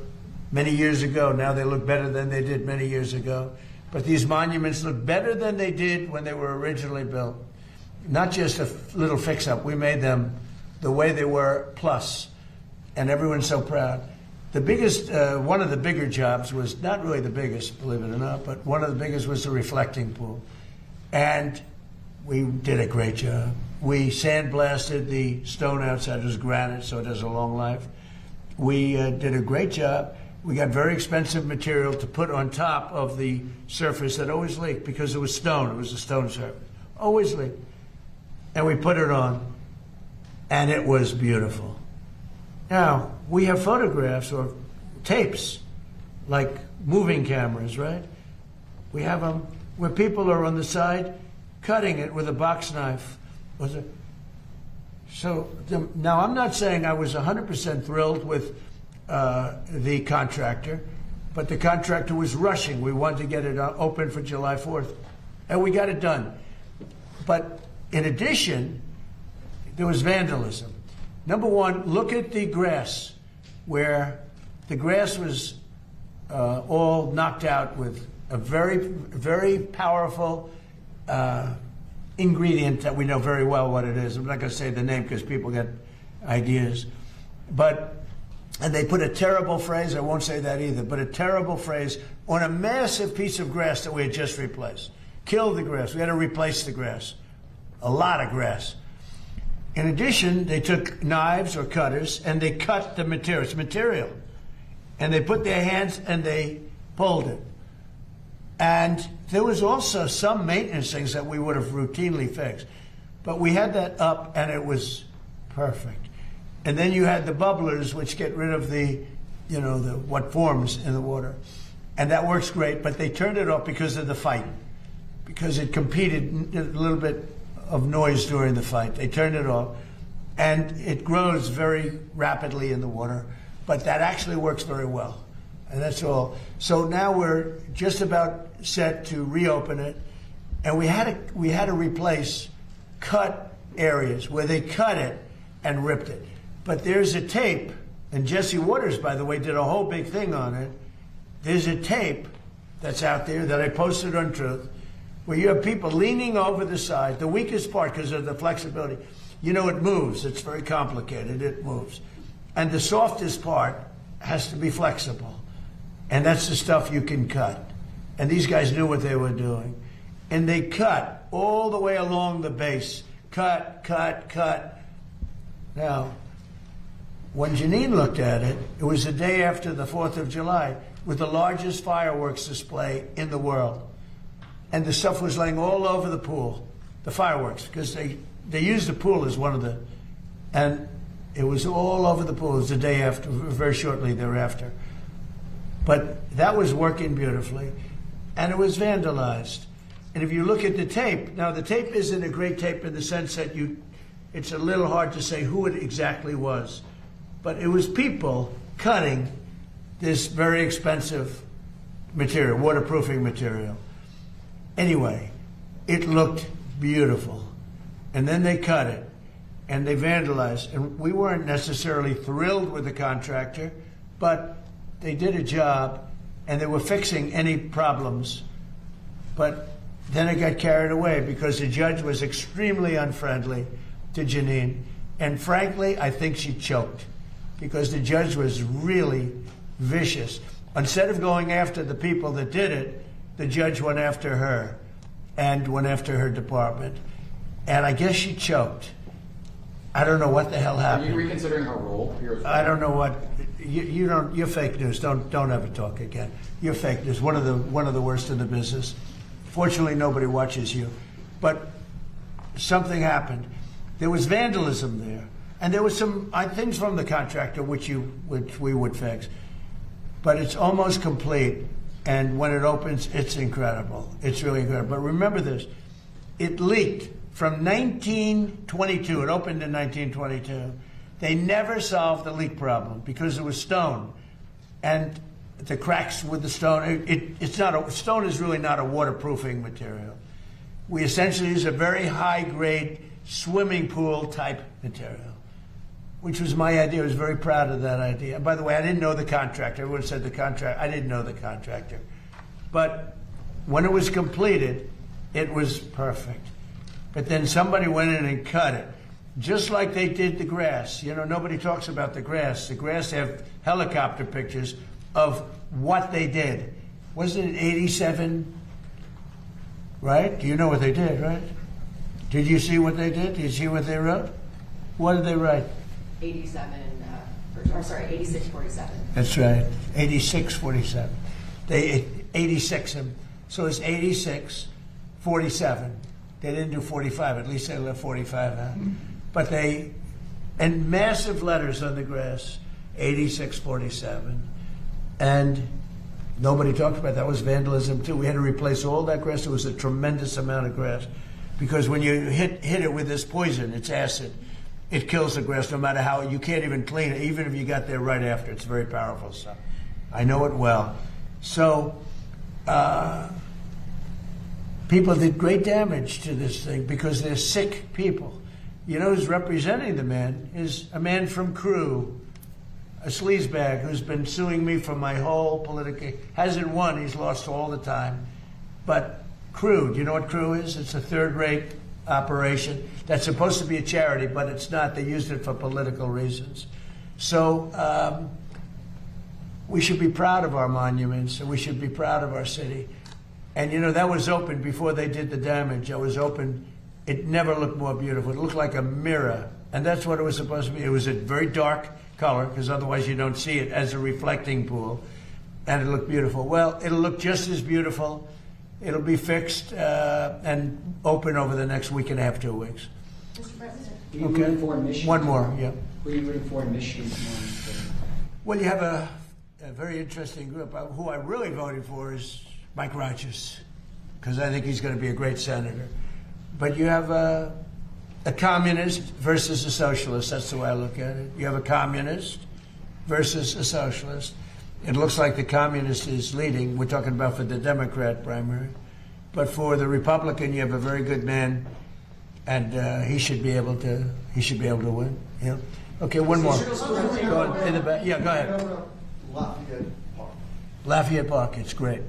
many years ago. Now they look better than they did many years ago. But these monuments look better than they did when they were originally built. Not just a little fix-up. We made them the way they were, plus. And everyone's so proud. The biggest, one of the bigger jobs was, not really the biggest, believe it or not, but one of the biggest was the reflecting pool. And we did a great job. We sandblasted the stone outside. It was granite, so it has a long life. We did a great job. we got very expensive material to put on top of the surface that always leaked because it was stone. It was a stone surface. Always leaked. And we put it on, and it was beautiful. Now, we have photographs or tapes, like moving cameras, right? We have them where people are on the side cutting it with a box knife. Now, I'm not saying I was 100% thrilled with the contractor, but the contractor was rushing. We wanted to get it open for July 4th, and we got it done. But in addition, there was vandalism. Number one, look at the grass, where the grass was all knocked out with a very, very powerful ingredient that we know very well what it is. I'm not going to say the name because people get ideas. And they put a terrible phrase, I won't say that either, but a terrible phrase on a massive piece of grass that we had just replaced. Killed the grass. We had to replace the grass. A lot of grass. In addition, they took knives or cutters and they cut the material. It's material. And they put their hands and they pulled it. And there was also some maintenance things that we would have routinely fixed. But we had that up and it was perfect. And then you had the bubblers, which get rid of the what forms in the water. And that works great, but they turned it off because of the fight. Because it competed a little bit of noise during the fight. They turned it off. And it grows very rapidly in the water. But that actually works very well. And that's all. So now we're just about set to reopen it. And we had to replace cut areas where they cut it and ripped it. But there's a tape, and Jesse Waters, by the way, did a whole big thing on it. There's a tape that's out there that I posted on Truth, where you have people leaning over the side, the weakest part because of the flexibility. It moves. It's very complicated. It moves. And the softest part has to be flexible. And that's the stuff you can cut. And these guys knew what they were doing. And they cut all the way along the base. Cut, cut, cut. Now, when Janine looked at it, it was the day after the 4th of July with the largest fireworks display in the world. And the stuff was laying all over the pool, the fireworks, because they used the pool as one of the, and it was all over the pool. It was the day after, very shortly thereafter. But that was working beautifully, and it was vandalized. And if you look at the tape, now the tape isn't a great tape in the sense that it's a little hard to say who it exactly was. But it was people cutting this very expensive material, waterproofing material. Anyway, it looked beautiful. And then they cut it, and they vandalized. And we weren't necessarily thrilled with the contractor, but they did a job, and they were fixing any problems. But then it got carried away because the judge was extremely unfriendly to Janine. And frankly, I think she choked because the judge was really vicious. Instead of going after the people that did it, the judge went after her and went after her department. And I guess she choked. I don't know what the hell happened.
Are you reconsidering her role here?
I don't know what. You don't. You're fake news. Don't ever talk again. You're fake news. One of the worst in the business. Fortunately, nobody watches you. But something happened. There was vandalism there, and there was some things from the contractor which we would fix. But it's almost complete, and when it opens, it's incredible. It's really incredible. But remember this: it leaked from 1922. It opened in 1922. They never solved the leak problem because it was stone, and the cracks with the stone. Stone is really not a waterproofing material. We essentially use a very high-grade swimming pool type material, which was my idea. I was very proud of that idea. And by the way, I didn't know the contractor. Everyone said the contractor. I didn't know the contractor. But when it was completed, it was perfect. But then somebody went in and cut it, just like they did the grass. Nobody talks about the grass. The grass have helicopter pictures of what they did. Wasn't it 87? Right? Do you know what they did, right? Did you see what they did? Did you see what they wrote? What did they write?
87 or sorry, 8647.
That's right, 86-47. They 86 him, so it's 86-47. They didn't do 45. At least they left 45 out. But they, and massive letters on the grass, 86-47, and nobody talked about that. Was vandalism too. We had to replace all that grass. It was a tremendous amount of grass, because when you hit it with this poison, it's acid. It kills the grass no matter how. You can't even clean it, even if you got there right after. It's very powerful stuff. I know it well. So people did great damage to this thing because they're sick people. You know who's representing the man is a man from Crew, a sleazebag who's been suing me for my whole political, hasn't won, he's lost all the time. But Crew, do you know what Crew is? It's a third-rate operation that's supposed to be a charity, but it's not. They used it for political reasons. So we should be proud of our monuments, and we should be proud of our city. And you know, that was open before they did the damage. It was open. It never looked more beautiful. It looked like a mirror, and that's what it was supposed to be. It was a very dark color, because otherwise you don't see it as a reflecting pool, and it looked beautiful. Well, it'll look just as beautiful. It'll be fixed and open over the next week and a half, 2 weeks.
Mr. President. Who are you rooting for in Michigan?
One more, yeah.
Who are you rooting for in Michigan?
Well, you have a very interesting group. Who I'm really voting for is Mike Oijust, because I think he's going to be a great senator. But you have a communist versus a socialist. That's the way I look at it. You have a communist versus a socialist. It looks like the communist is leading. We're talking about for the Democrat primary. But for the Republican, you have a very good man, and he should be able to win. Yeah. Okay, one more. Go on, in the back. Yeah, go ahead.
Lafayette Park.
Lafayette Park, it's great.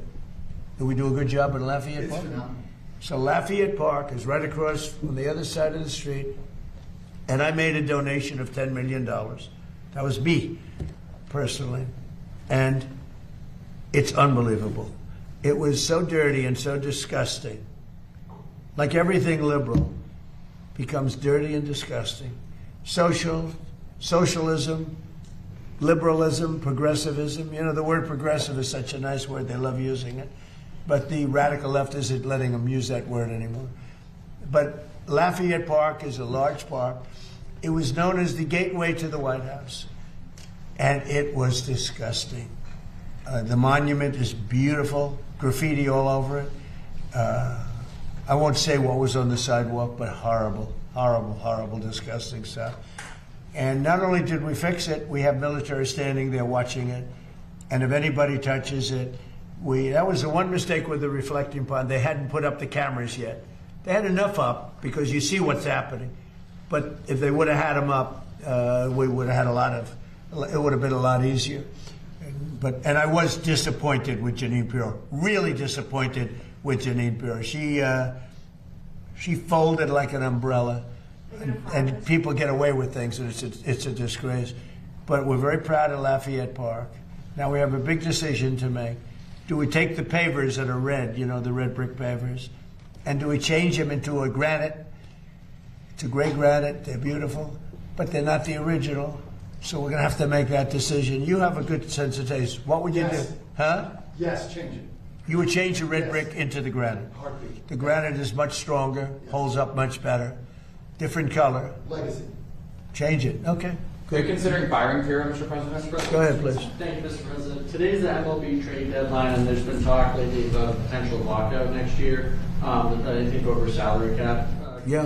Do we do a good job at Lafayette Park?
Phenomenal.
So Lafayette Park is right across from the other side of the street, and I made a donation of $10 million. That was me, personally. And it's unbelievable. It was so dirty and so disgusting. Like everything liberal becomes dirty and disgusting. Socialism, liberalism, progressivism. You know, the word progressive is such a nice word. They love using it. But the radical left isn't letting them use that word anymore. But Lafayette Park is a large park. It was known as the gateway to the White House. And it was disgusting. The monument is beautiful, graffiti all over it. I won't say what was on the sidewalk, but horrible, horrible, horrible, disgusting stuff. And not only did we fix it, we have military standing there watching it. And if anybody touches it, that was the one mistake with the reflecting pond. They hadn't put up the cameras yet. They had enough up because you see what's happening. But if they would have had them up, we would have had it would have been a lot easier. And I was disappointed with Jeanine Pirro, really disappointed with Jeanine Pirro. She folded like an umbrella, and people get away with things, and it's a disgrace. But we're very proud of Lafayette Park. Now we have a big decision to make. Do we take the pavers that are red, you know, the red brick pavers, and do we change them into a granite? It's a gray granite. They're beautiful, but they're not the original. So we're going to have to make that decision. You have a good sense of taste. What would you do? Huh?
Yes, change it.
You would change the red brick into the granite.
Heartbeat.
The granite is much stronger, holds up much better. Different color.
Legacy.
Change it. Okay.
Are you considering firing Pirro, Mr. President?
Go ahead, please.
Thank you, Mr. President. Today's the MLB trade deadline, and there's been talk lately about a potential lockout next year. I think over salary cap.
Yeah.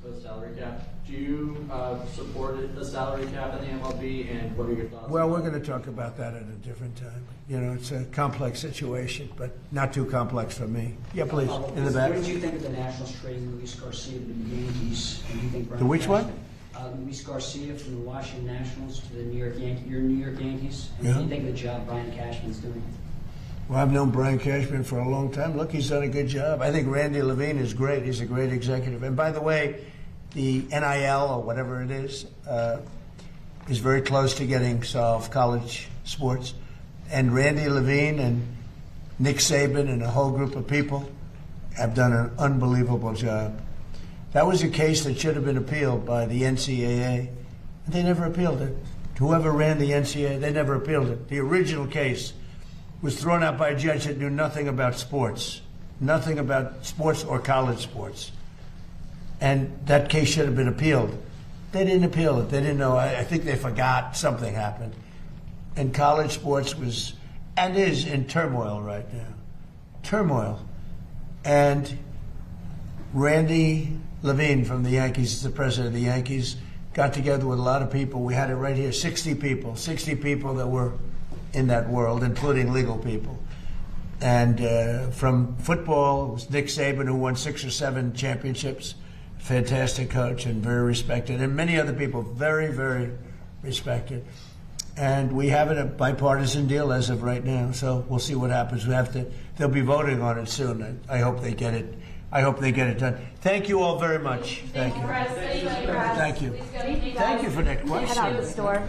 About salary cap. Do you support a salary cap in the MLB, and what are your thoughts?
Well, we're going to talk about that at a different time. You know, it's a complex situation, but not too complex for me. Yeah, please, in the back.
What did you think of the Nationals trading Luis Garcia to the Yankees? And do you think
The which one?
Luis Garcia from the Washington Nationals to the New York Yankees. And
Yeah.
what do you think of the job Brian Cashman's doing?
Well, I've known Brian Cashman for a long time. Look, he's done a good job. I think Randy Levine is great. He's a great executive. And by the way, the NIL, or whatever it is very close to getting solved, college sports. And Randy Levine and Nick Saban and a whole group of people have done an unbelievable job. That was a case that should have been appealed by the NCAA, and they never appealed it. Whoever ran the NCAA, they never appealed it. The original case was thrown out by a judge that knew nothing about sports or college sports. And that case should have been appealed. They didn't appeal it. They didn't know. I think they forgot something happened. And college sports was and is in turmoil right now. Turmoil. And Randy Levine from the Yankees, the president of the Yankees, got together with a lot of people. We had it right here, 60 people that were in that world, including legal people. And from football, it was Nick Saban, who won 6 or 7 championships, fantastic coach and very respected, and many other people, very, very respected. And we have a bipartisan deal as of right now, so we'll see what happens. They'll be voting on it soon. I hope they get it. I hope they get it done. Thank you all very much. Thank you. Thank you. Thank you for that question.
Head out the store.